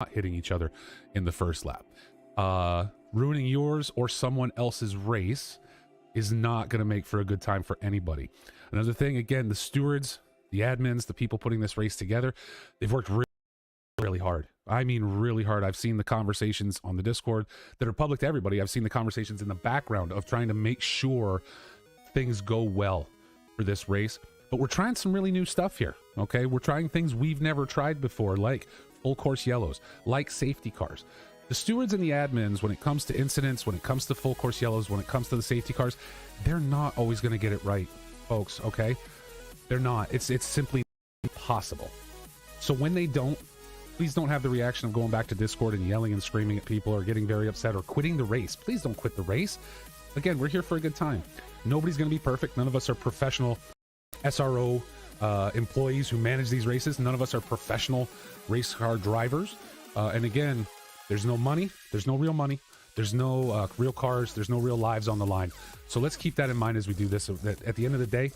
hitting each other in the first lap. Ruining yours or someone else's race is not going to make for a good time for anybody. Another thing, again, the stewards, the admins, the people putting this race together, they've worked really hard. I mean, really hard. I've seen the conversations on the Discord that are public to everybody. I've seen the conversations in the background of trying to make sure things go well for this race. But we're trying some really new stuff here, okay? We're trying things we've never tried before, like full course yellows, like safety cars. The stewards and the admins, when it comes to incidents, when it comes to full course yellows, when it comes to the safety cars, they're not always going to get it right, folks, okay? They're not. It's simply impossible. So when they don't, please don't have the reaction of going back to Discord and yelling and screaming at people or getting very upset or quitting the race. Please don't quit the race. Again, we're here for a good time. Nobody's going to be perfect. None of us are professional SRO employees who manage these races. None of us are professional race car drivers. And again, there's no money. There's no real money. There's no real cars. There's no real lives on the line. So let's keep that in mind as we do this. So that at the end of the day,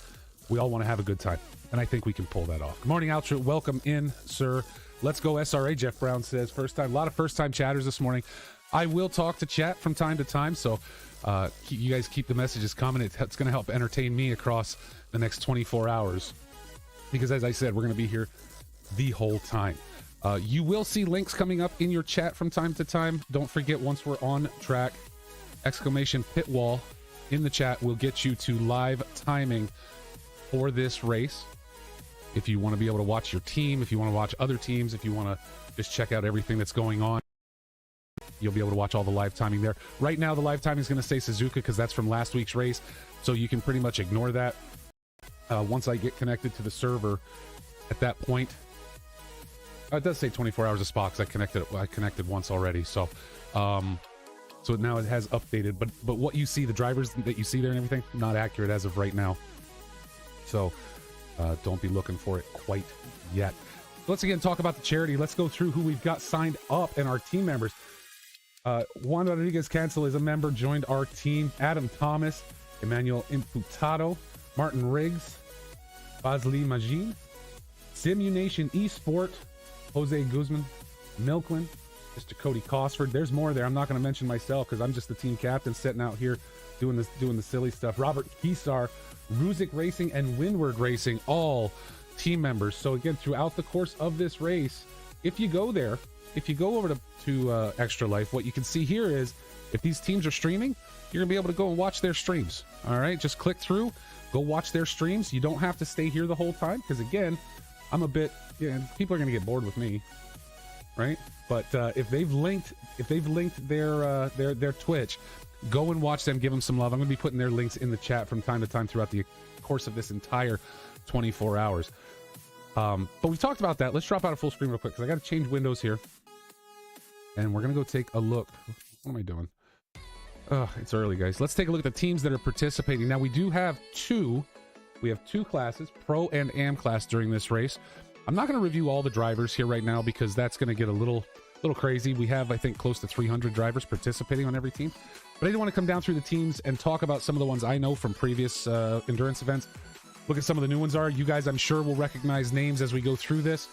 we all want to have a good time. And I think we can pull that off. Good morning, Ultra. Welcome in, sir. Let's go SRA, Jeff Brown says. First time. A lot of first-time chatters this morning. I will talk to chat from time to time. So you guys keep the messages coming. It's going to help entertain me across the next 24 hours. Because as I said, we're going to be here the whole time. You will see links coming up in your chat from time to time. Don't forget, once we're on track, exclamation pit wall in the chat will get you to live timing for this race. If you want to be able to watch your team, if you want to watch other teams, if you want to just check out everything that's going on, you'll be able to watch all the live timing there. Right now, the live timing is going to say Suzuka because that's from last week's race. So you can pretty much ignore that. Once I get connected to the server at that point, it does say 24 hours of Spa because I connected once already. So so now it has updated, but what you see, the drivers that you see there and everything, not accurate as of right now. So don't be looking for it quite yet. Let's again talk about the charity. Let's go through who we've got signed up and our team members. Juan Rodriguez Cancel is a member, joined our team. Adam Thomas, Emmanuel Imputado, Martin Riggs, Basli Majin, Simunation Esport, Jose Guzman, Milkland, Mr. Cody Cosford. There's more there. I'm not going to mention myself because I'm just the team captain sitting out here doing the silly stuff. Robert Kesar, Ruzik Racing, and Windward Racing, all team members. So again, throughout the course of this race, if you go there, if you go over to Extra Life, what you can see here is if these teams are streaming, you're gonna be able to go and watch their streams. All right, just click through, go watch their streams. You don't have to stay here the whole time because again, I'm a bit, people are gonna get bored with me, right? But if they've linked their Twitch, go and watch them, give them some love. I'm gonna be putting their links in the chat from time to time throughout the course of this entire 24 hours. But we talked about that. Let's drop out a full screen real quick because I got to change windows here, and we're gonna go take a look. What am I doing? It's early, guys. Let's take a look at the teams that are participating. Now we do have two classes, Pro and Am class, during this race. I'm not going to review all the drivers here right now because that's going to get a little crazy. We have, I think, close to 300 drivers participating on every team. But I did want to come down through the teams and talk about some of the ones I know from previous endurance events. Look at some of the new ones are. You guys, I'm sure, will recognize names as we go through this.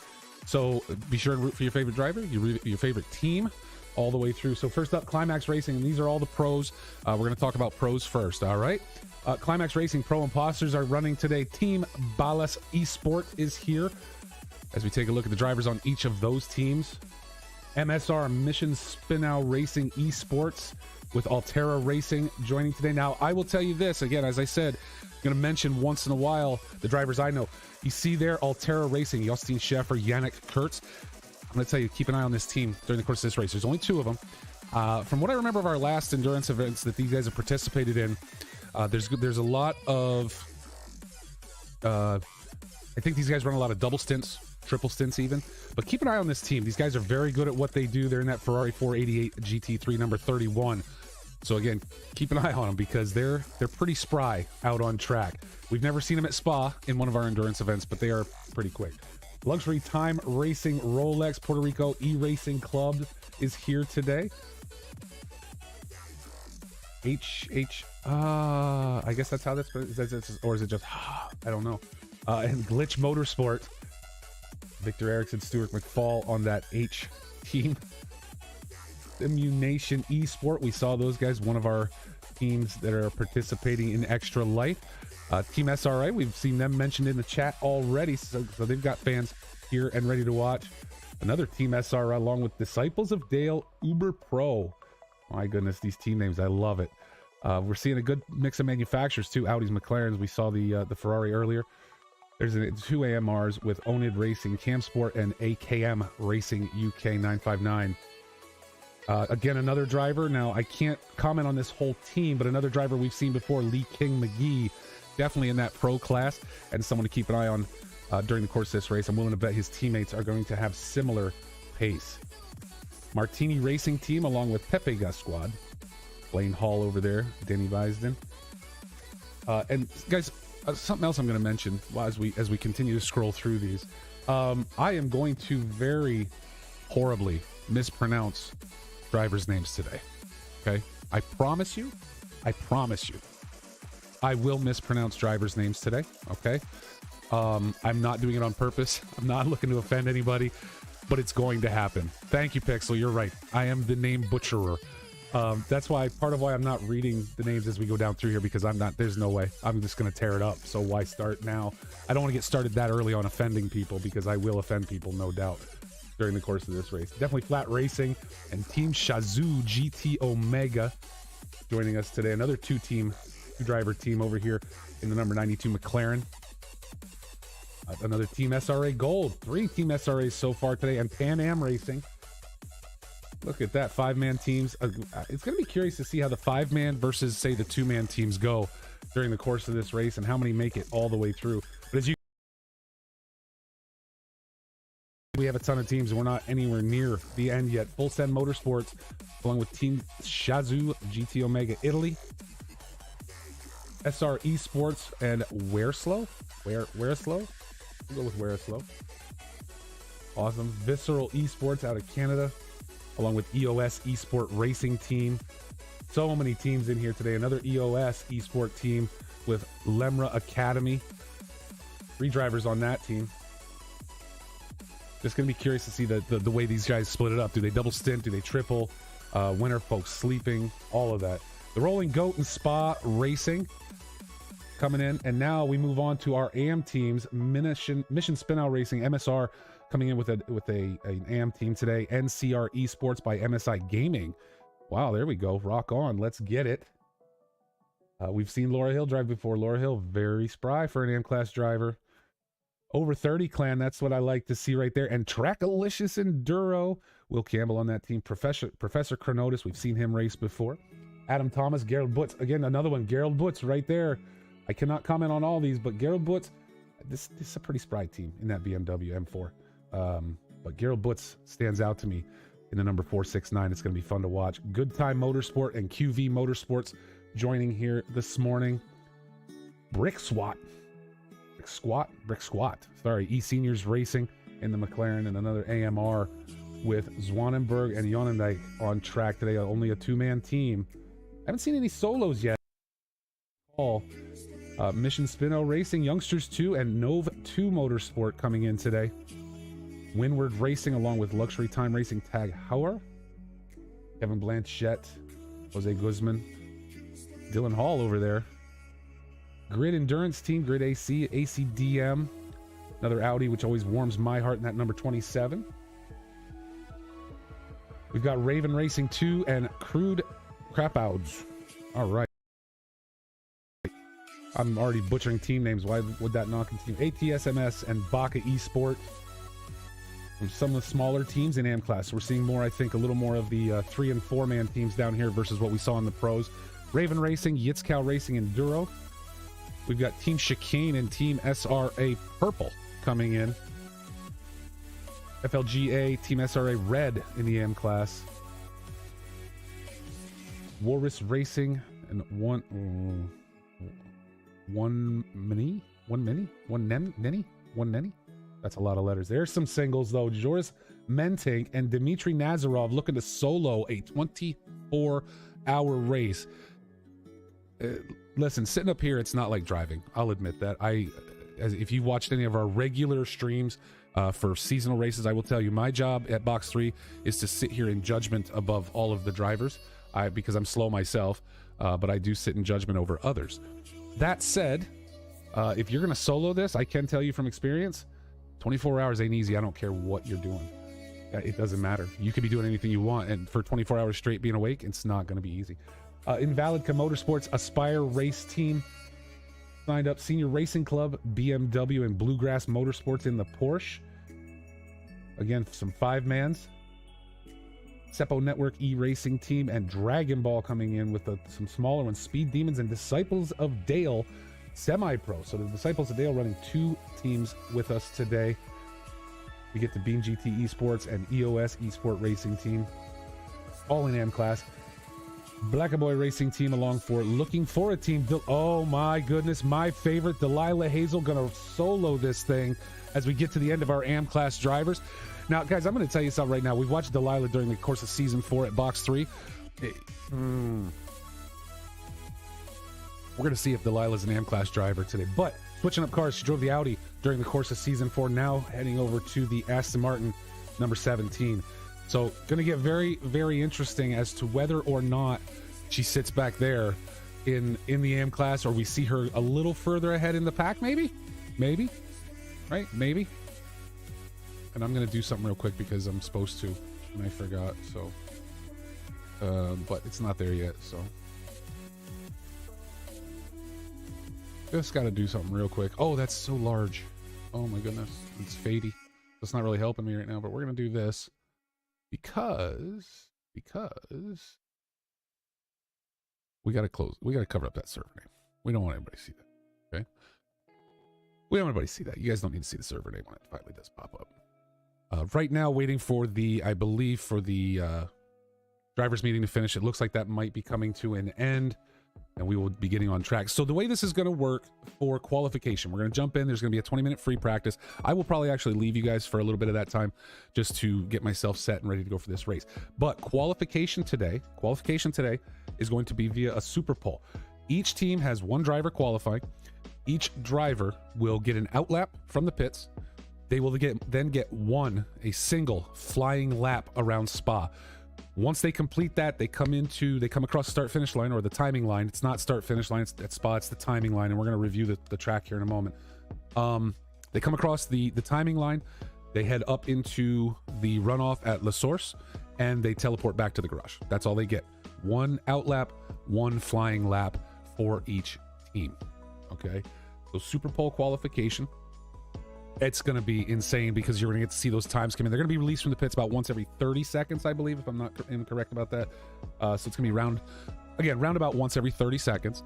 So be sure to root for your favorite driver, your favorite team, all the way through. So first up, Climax Racing, and these are all the pros. We're going to talk about pros first, all right? Climax Racing Pro Imposters are running today. Team Balas Esport is here as we take a look at the drivers on each of those teams. MSR Mission Spinow Racing Esports with Altera Racing joining today. Now, I will tell you this, again, as I said, I'm going to mention once in a while the drivers I know. You see there, Altera Racing, Justin Scheffer, Yannick Kurtz. I'm going to tell you, keep an eye on this team during the course of this race. There's only two of them. From what I remember of our last endurance events that these guys have participated in, there's a lot of... I think these guys run a lot of double stints, triple stints even. But keep an eye on this team. These guys are very good at what they do. They're in that Ferrari 488 GT3 number 31. So again, keep an eye on them because they're pretty spry out on track. We've never seen them at Spa in one of our endurance events, but they are pretty quick. Luxury Time Racing Rolex Puerto Rico E-Racing Club is here today. I guess that's how that's, or is it just, I don't know. And Glitch Motorsport, Victor Erickson, Stuart McFall on that Team Immunation Esport. We saw those guys, one of our teams that are participating in Extra Life. Team SRA, we've seen them mentioned in the chat already, so they've got fans here and ready to watch. Another Team SRA along with Disciples of Dale Uber Pro. My goodness, these team names, I love it. We're seeing a good mix of manufacturers too. Audis, McLarens. We saw the Ferrari earlier. There's two AMRs with Onid Racing Cam Sport and AKM Racing UK 959. Again, another driver. Now, I can't comment on this whole team, but another driver we've seen before, Lee King McGee, definitely in that pro class, and someone to keep an eye on during the course of this race. I'm willing to bet his teammates are going to have similar pace. Martini Racing Team, along with Pepe Gas Squad. Blaine Hall over there, Denny Visden. And guys, something else I'm going to mention as we continue to scroll through these. I am going to very horribly mispronounce drivers' names today. Okay, I promise you, I will mispronounce drivers' names today. Okay, I'm not doing it on purpose. I'm not looking to offend anybody, but it's going to happen. Thank you, Pixel. You're right. I am the name butcherer. That's why part of why I'm not reading the names as we go down through here, because there's no way. I'm just going to tear it up. So why start now? I don't want to get started that early on offending people, because I will offend people, no doubt, during the course of this race. Definitely Flat Racing and Team Shazoo GT Omega joining us today. Another two-driver team over here in the number 92 McLaren. Another Team SRA Gold. 3 Team SRAs so far today, and Pan Am Racing. Look at that, 5-man teams. It's going to be curious to see how the 5-man versus, say, the 2-man teams go during the course of this race and how many make it all the way through. But as we have a ton of teams, and we're not anywhere near the end yet. Full Send Motorsports, along with Team Shazoo GT Omega Italy, SR Esports, and Wearslow. Wearslow? We'll go with Wearslow. Awesome. Visceral Esports out of Canada, along with EOS Esport Racing Team. So many teams in here today. Another EOS Esport team with Lemra Academy. 3 drivers on that team. Just going to be curious to see the way these guys split it up. Do they double stint? Do they triple? When are folks sleeping? All of that. The Rolling Goat and Spa Racing coming in. And now we move on to our AM teams. Mission Spinout Racing, MSR, coming in with an AM team today. NCR Esports by MSI Gaming. Wow, there we go. Rock on. Let's get it. We've seen Laura Hill drive before. Laura Hill, very spry for an AM class driver. Over 30 clan, that's what I like to see right there. And Trackalicious Enduro. Will Campbell on that team. Professor Chronotis, we've seen him race before. Adam Thomas, Gerald Butz. Again, another one. Gerald Butz right there. I cannot comment on all these, but Gerald Butz, this is a pretty spry team in that BMW M4. But Gerald Butz stands out to me in the number 469. It's going to be fun to watch. Good Time Motorsport and QV Motorsports joining here this morning. Brick Squat. Sorry, E-Seniors Racing in the McLaren, and another AMR with Zwanenberg and Jonendijk on track today. Only a 2-man team. I haven't seen any solos yet. Mission Spino Racing, Youngsters 2, and Nove 2 Motorsport coming in today. Windward Racing along with Luxury Time Racing Tag Heuer. Kevin Blanchette, Jose Guzman, Dylan Hall over there. Grid Endurance Team, Grid AC, ACDM. Another Audi, which always warms my heart in that number 27. We've got Raven Racing 2 and Crude Crapouds. All right. I'm already butchering team names. Why would that not continue? ATSMS and Baca Esport. From some of the smaller teams in AM class. We're seeing more, I think, a little more of the 3 and 4 man teams down here versus what we saw in the pros. Raven Racing, Yitzcow Racing Enduro. We've got Team Chicane and Team SRA Purple coming in. FLGA, Team SRA Red in the AM class. Walrus Racing and One Nenny. That's a lot of letters. There's some singles though. Joris Mentink and Dmitry Nazarov looking to solo a 24-hour race. Listen, sitting up here, it's not like driving. I'll admit that. If you watched any of our regular streams for seasonal races. I will tell you, my job at Box 3 is to sit here in judgment above all of the drivers, because I'm slow myself, but I do sit in judgment over others. That said, if you're going to solo this, I can tell you from experience, 24 hours ain't easy. I don't care what you're doing. It doesn't matter. You could be doing anything you want, and for 24 hours straight being awake, it's not going to be easy. Invalidka Motorsports Aspire Race Team signed up. Senior Racing Club, BMW, and Bluegrass Motorsports in the Porsche. Again, some 5-mans. Seppo Network E-Racing Team and Dragon Ball coming in with some smaller ones. Speed Demons and Disciples of Dale Semi-Pro. So the Disciples of Dale running 2 teams with us today. We get the Beam GT Esports and EOS Esport Racing Team, all in AM class. Black Boy Racing Team along for Looking for a Team. Oh my goodness, my favorite, Delilah Hazel, gonna solo this thing as we get to the end of our AM class drivers. Now, guys, I'm going to tell you something right now. We've watched Delilah during the course of Season 4 at Box 3. We're going to see if Delilah's an AM class driver today. But switching up cars, she drove the Audi during the course of Season 4, now heading over to the Aston Martin number 17. So going to get very, very interesting as to whether or not she sits back there in the AM class, or we see her a little further ahead in the pack, maybe? Maybe? Right? Maybe? And I'm going to do something real quick because I'm supposed to, and I forgot, so. But it's not there yet, so. Just got to do something real quick. Oh, that's so large. Oh my goodness. It's fadey. That's not really helping me right now, but we're going to do this because we got to close. We got to cover up that server name. We don't want anybody to see that. Okay. We don't want anybody to see that. You guys don't need to see the server name when it finally does pop up. Right now, waiting for the, I believe, for the drivers meeting to finish. It looks like that might be coming to an end, and we will be getting on track. So the way this is going to work for qualification, we're going to jump in. There's going to be a 20-minute free practice. I will probably actually leave you guys for a little bit of that time just to get myself set and ready to go for this race. But qualification today is going to be via a super pole. Each team has 1 driver qualifying. Each driver will get an outlap from the pits. They will then get a single flying lap around Spa. Once they complete that, they come across the start finish line, or the timing line. It's not start finish line, it's at Spa, it's the timing line, and we're going to review the track here in a moment. They come across the timing line, they head up into the runoff at La Source, and they teleport back to the garage. That's all they get. 1 outlap, 1 flying lap for each team. Okay, so Super Pole qualification. It's going to be insane because you're going to get to see those times come in. They're going to be released from the pits about once every 30 seconds, I believe, if I'm not incorrect about that. So it's going to be round about once every 30 seconds.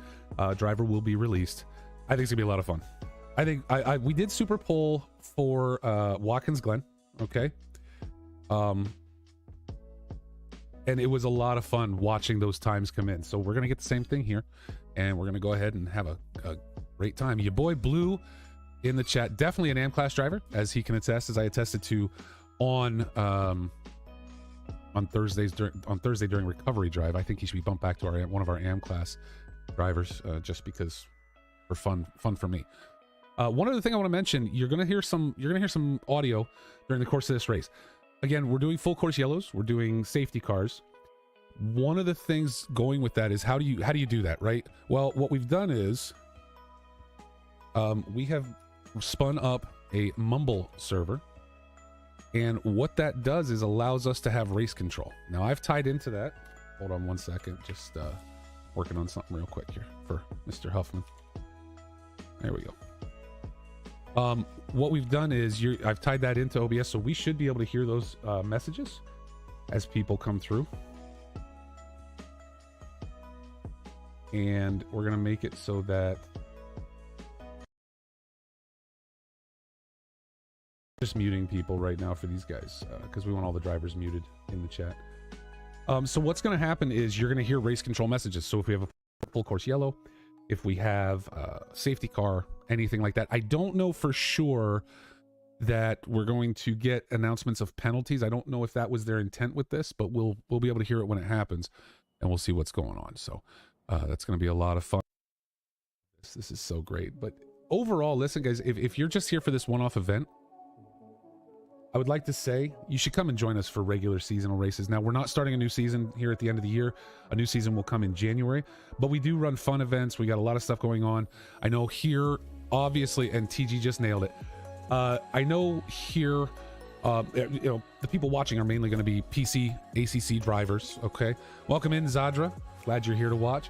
Driver will be released. I think it's going to be a lot of fun. I think we did Super Pole for Watkins Glen, okay? And it was a lot of fun watching those times come in. So we're going to get the same thing here, and we're going to go ahead and have a great time. Your boy Blue in the chat, definitely an AM class driver, as he can attest, as I attested to on Thursday during recovery drive. I think he should be bumped back to one of our AM class drivers, just because for fun for me. One other thing I want to mention, you're gonna hear some audio during the course of this race. Again, we're doing full course yellows, we're doing safety cars. One of the things going with that is how do you do that, right? Well, what we've done is we have spun up a Mumble server, and what that does is allows us to have race control. Now I've tied into that. Hold on one second, just working on something real quick here for Mr. Huffman. There we go. What we've done is I've tied that into OBS, so we should be able to hear those messages as people come through, and we're gonna make it so that just muting people right now for these guys because we want all the drivers muted in the chat. So what's going to happen is you're going to hear race control messages. So if we have a full course yellow, if we have a safety car, anything like that. I don't know for sure that we're going to get announcements of penalties. I don't know if that was their intent with this, but we'll be able to hear it when it happens, and we'll see what's going on. So that's going to be a lot of fun. This is so great. But overall, listen guys, if you're just here for this one-off event, I would like to say you should come and join us for regular seasonal races. Now, we're not starting a new season here at the end of the year. A new season will come in January, but we do run fun events. We got a lot of stuff going on. I know here, obviously, and TG just nailed it. I know here, you know, the people watching are mainly going to be PC ACC drivers. Okay, welcome in, Zadra. Glad you're here to watch.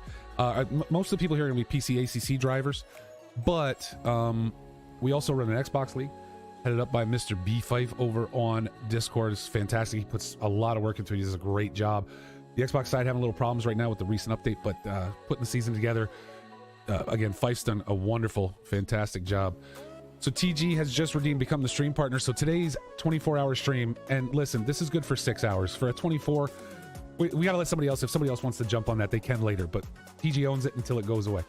Most of the people here are going to be PC ACC drivers, but we also run an Xbox League headed up by Mr. B5 over on Discord. It's fantastic. He puts a lot of work into it. He does a great job. The Xbox side having a little problems right now with the recent update, but putting the season together, again, Fife's done a wonderful, fantastic job. So TG has just redeemed become the stream partner. So today's 24-hour stream, and listen, this is good for 6 hours. For a 24, we got to let somebody else, if somebody else wants to jump on that, they can later, but TG owns it until it goes away.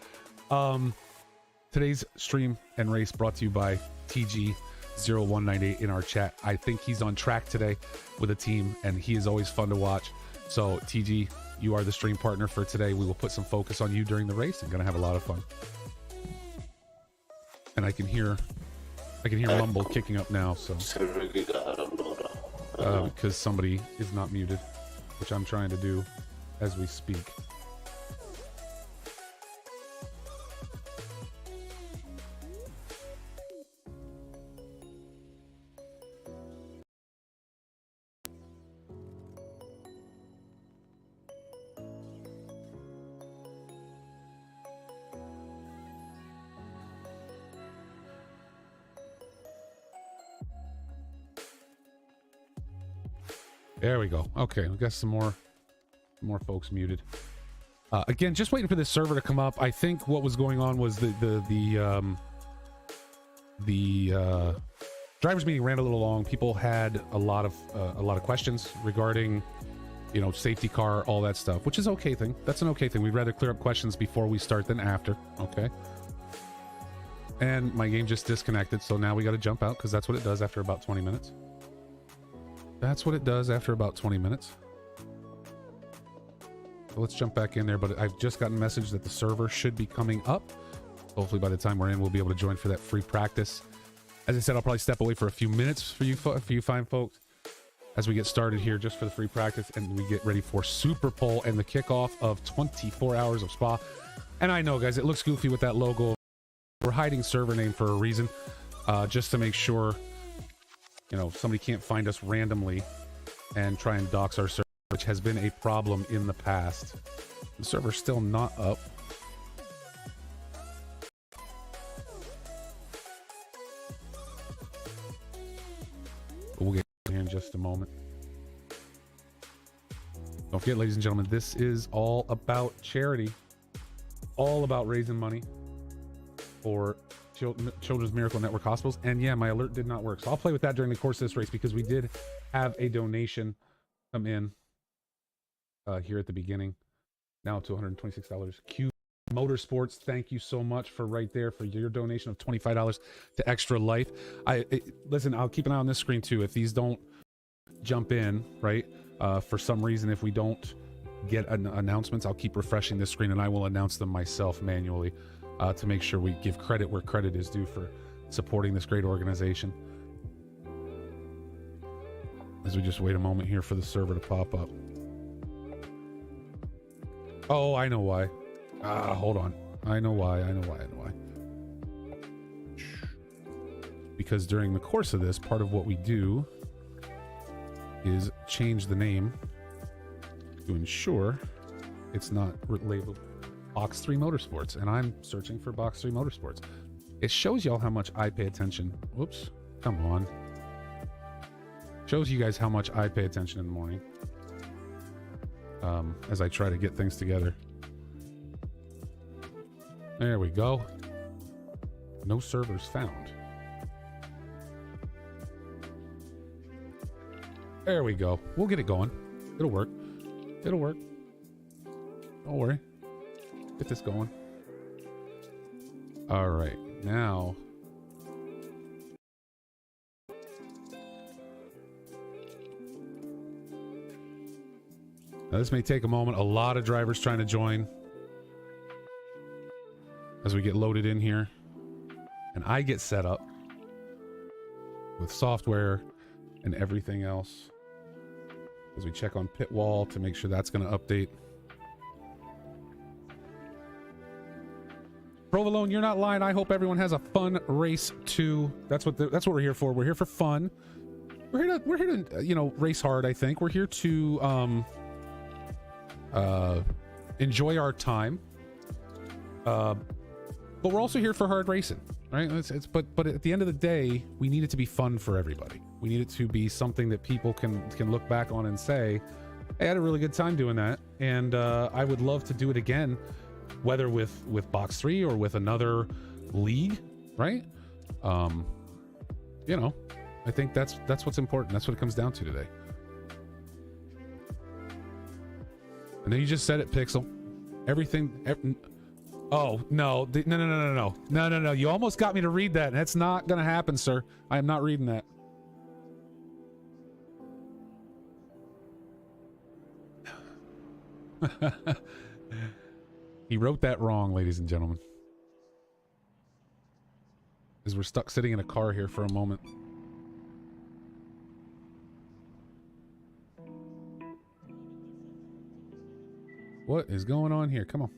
Today's stream and race brought to you by TG0198 in our chat. I think he's on track today with a team, and he is always fun to watch. So TG, you are the stream partner for today. We will put some focus on you during the race and gonna have a lot of fun. And I can hear Mumble kicking up now, so because somebody is not muted, which I'm trying to do as we speak. There we go. Okay, we got some more folks muted. Again, just waiting for this server to come up. I think what was going on was the drivers meeting ran a little long. People had a lot of questions regarding, you know, safety car, all that stuff, which is okay thing. That's an okay thing. We'd rather clear up questions before we start than after. Okay. And my game just disconnected, so now we got to jump out because that's what it does after about 20 minutes. That's what it does after about 20 minutes. So let's jump back in there, but I've just gotten a message that the server should be coming up. Hopefully by the time we're in, we'll be able to join for that free practice. As I said, I'll probably step away for a few minutes for you fine folks as we get started here just for the free practice and we get ready for Super Pole and the kickoff of 24 Hours of Spa. And I know, guys, it looks goofy with that logo. We're hiding server name for a reason, just to make sure, you know, somebody can't find us randomly and try and dox our server, which has been a problem in the past. The server's still not up. We'll get here in just a moment. Don't forget, ladies and gentlemen, this is all about charity. All about raising money for Children's Miracle Network hospitals. And yeah, my alert did not work, so I'll play with that during the course of this race because we did have a donation come in here at the beginning, now up to $126. Q Motorsports, thank you so much for right there for your donation of $25 to Extra Life. Listen, I'll keep an eye on this screen too. If these don't jump in, right, for some reason, if we don't get announcements, I'll keep refreshing this screen and I will announce them myself manually. To make sure we give credit where credit is due for supporting this great organization. As we just wait a moment here for the server to pop up. Oh, I know why. Hold on. I know why. Because during the course of this, part of what we do is change the name to ensure it's not labeled Box 3 Motorsports, and I'm searching for Box 3 Motorsports. It shows y'all how much I pay attention. Whoops, come on. Shows you guys how much I pay attention in the morning as I try to get things together. There we go. No servers found. There we go. We'll get it going. It'll work. It'll work. Don't worry. Get this going. All right, now this may take a moment. A lot of drivers trying to join as we get loaded in here, and I get set up with software and everything else. As we check on pit wall to make sure that's going to update. Provolone, you're not lying. I hope everyone has a fun race too. That's what we're here for. We're here for fun. We're here to you know, race hard. I think we're here to enjoy our time. But we're also here for hard racing, right? But at the end of the day, we need it to be fun for everybody. We need it to be something that people can look back on and say, hey, I had a really good time doing that, and I would love to do it again, whether with Box 3 or with another league, right? You know, I think that's what's important. That's what it comes down to today. And then you just said it, Pixel. Oh, no. No. You almost got me to read that. That's not going to happen, sir. I am not reading that. He wrote that wrong, ladies and gentlemen. As we're stuck sitting in a car here for a moment. What is going on here? Come on.